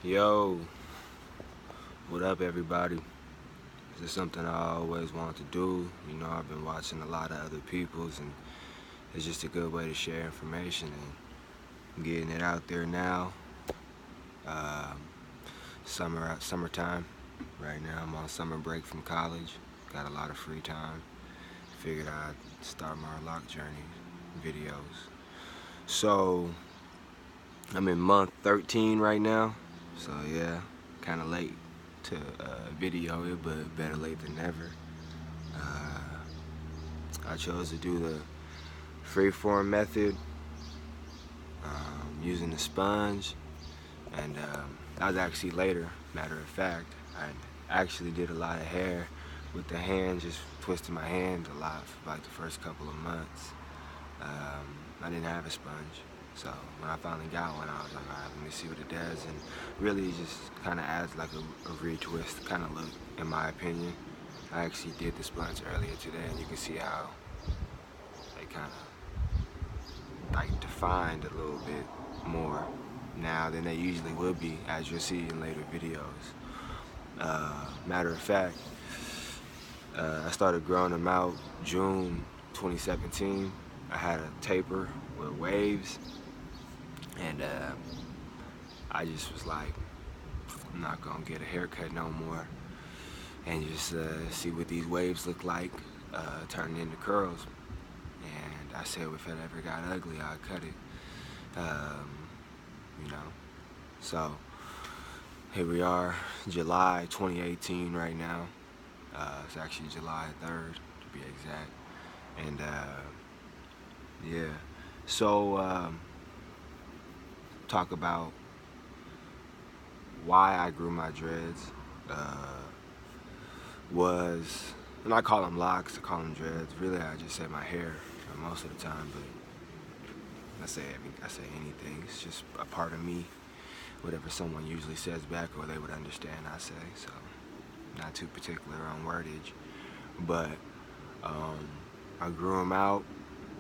Yo, what up, everybody? This is something I always wanted to do. I've been watching a lot of other people's, and it's just a good way to share information and I'm getting it out there now. Um, summertime. Right now, I'm on summer break from college. Got a lot of free time. Figured I'd start my lock journey videos. So I'm in month 13 right now. So yeah, kind of late to video it, but better late than never. I chose to do the freeform method using the sponge, and that was actually later. Matter of fact, I actually did a lot of hair with the hand, just twisting my hand a lot for like the first couple of months. I didn't have a sponge, so when I finally got one, I was like, all right, let me see what it does, and really it just kind of adds like a retwist kind of look, in my opinion. I actually did the sponge earlier today, and you can see how they kind of like defined a little bit more now than they usually would be, as you'll see in later videos. Matter of fact, I started growing them out June 2017. I had a taper with waves, and I just was like, I'm not gonna get a haircut no more, and just see what these waves look like turning into curls. And I said, if it ever got ugly, I'd cut it. Um, you know. So here we are, July 2018 right now. It's actually July 3rd to be exact. And yeah. So talk about why I grew my dreads. Was, and I call them locks, I call them dreads. Really, I just say my hair most of the time, but I say anything. It's just a part of me. Whatever someone usually says back, or they would understand, I say. So, not too particular on wordage, but I grew them out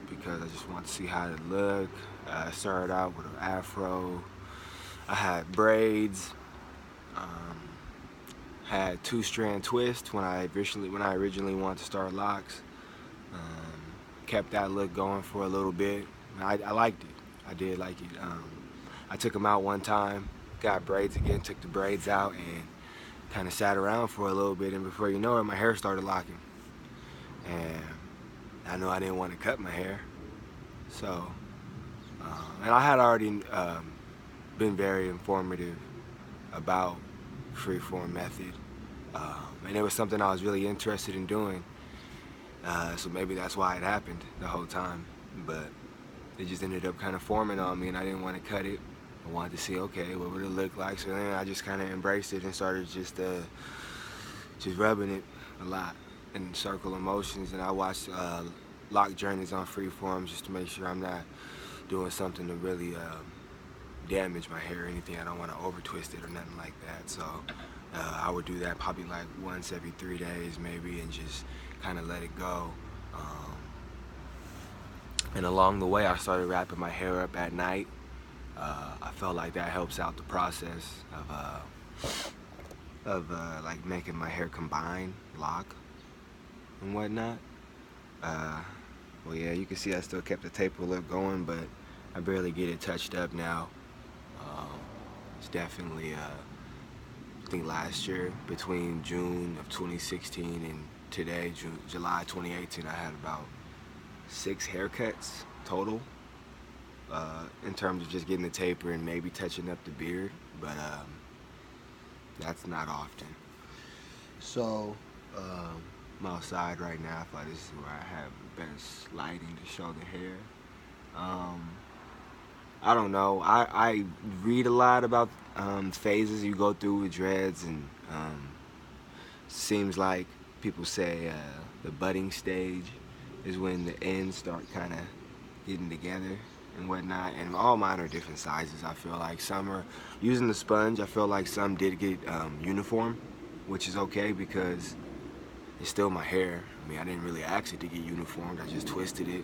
because I just wanted to see how it looked. I started out with an afro. I had braids. Had two-strand twist when I originally wanted to start locks. Kept that look going for a little bit. I liked it. I did like it. I took them out one time, got braids again, took the braids out, and kind of sat around for a little bit. And before you know it, my hair started locking. And I knew I didn't want to cut my hair. So, and I had already been very informative about freeform method. And it was something I was really interested in doing. So maybe that's why it happened the whole time. But it just ended up kind of forming on me, and I didn't want to cut it. I wanted to see, okay, what would it look like? So then I just kind of embraced it and started just rubbing it a lot in circle of motions. And I watched lock journeys on freeform just to make sure I'm not doing something to really damage my hair or anything. I don't want to over twist it or nothing like that. So I would do that probably like once every 3 days maybe, and just kind of let it go. And along the way, I started wrapping my hair up at night. I felt like that helps out the process of like making my hair combine, lock, and whatnot. Well, yeah, you can see I still kept the taper look going, but I barely get it touched up now. It's definitely, I think last year, between June of 2016 and today, July 2018, I had about 6 haircuts total, in terms of just getting the taper and maybe touching up the beard, but that's not often. So I'm outside right now. I thought this is where I have best lighting to show the hair. I don't know. I read a lot about phases you go through with dreads, and seems like people say the budding stage is when the ends start kind of getting together and whatnot. And all mine are different sizes. I feel like some are using the sponge. I feel like some did get uniform, which is okay because it's still my hair. I mean, I didn't really ask it to get uniformed. I just twisted it.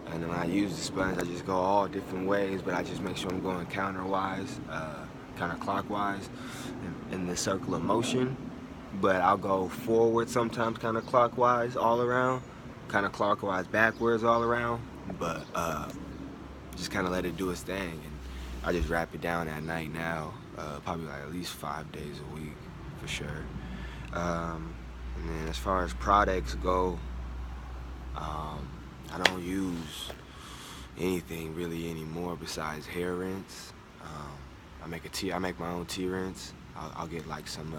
And then when I use the sponge, I just go all different ways, but I just make sure I'm going counterwise. kind of clockwise in the circle of motion, but I'll go forward sometimes kind of clockwise all around, kind of clockwise backwards all around, but just kind of let it do its thing. And I just wrap it down at night now, probably like at least 5 days a week for sure. And then as far as products go, I don't use anything really anymore besides hair rinse. I make my own tea rinse. I'll get like some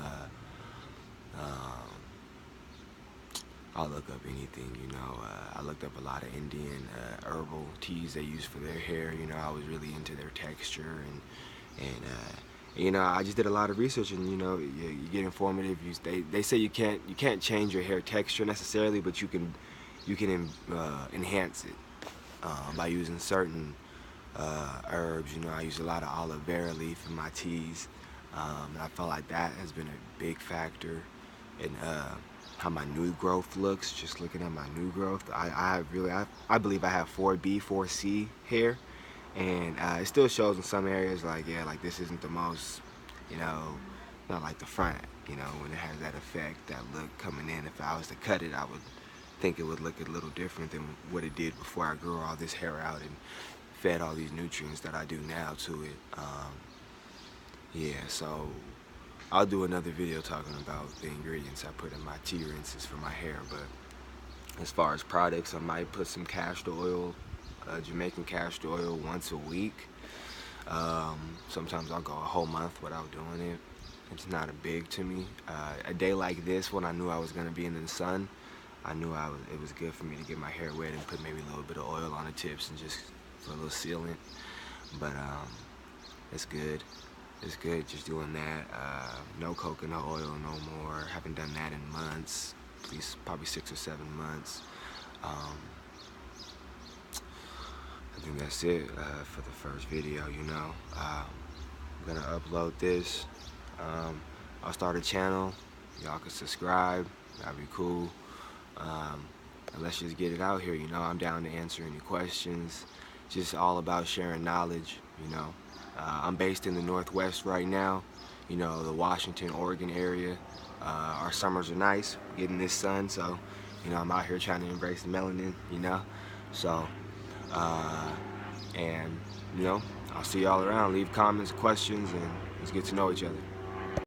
I'll look up anything, you know. I looked up a lot of Indian herbal teas they use for their hair. You know, I was really into their texture, and you know, I just did a lot of research, and you know, you get informative. They say you can't change your hair texture necessarily, but you can enhance it by using certain herbs. You know, I use a lot of aloe vera leaf in my teas, and I felt like that has been a big factor in how my new growth looks. Just looking at my new growth, I believe I have 4B, 4C hair, and it still shows in some areas like, yeah, like this isn't the most, you know, not like the front, you know, when it has that effect, that look coming in. If I was to cut it, I would think it would look a little different than what it did before I grew all this hair out and fed all these nutrients that I do now to it. Yeah, so I'll do another video talking about the ingredients I put in my tea rinses for my hair. But as far as products, I might put some castor oil, Jamaican castor oil, once a week. Sometimes I'll go a whole month without doing it. It's not a big to me. A day like this, when I knew I was going to be in the sun, I knew it was good for me to get my hair wet and put maybe a little bit of oil on the tips and just for a little sealant. But it's good. It's good just doing that. No coconut oil no more. Haven't done that in months, at least probably 6 or 7 months. I think that's it for the first video, you know. I'm gonna upload this. I'll start a channel. Y'all can subscribe. That'd be cool. And let's just get it out here, you know. I'm down to answer any questions. Just all about sharing knowledge, you know. I'm based in the Northwest right now, you know, the Washington, Oregon area. Our summers are nice, getting this sun, so, you know, I'm out here trying to embrace the melanin, you know. So, and, you know, I'll see y'all around. Leave comments, questions, and let's get to know each other.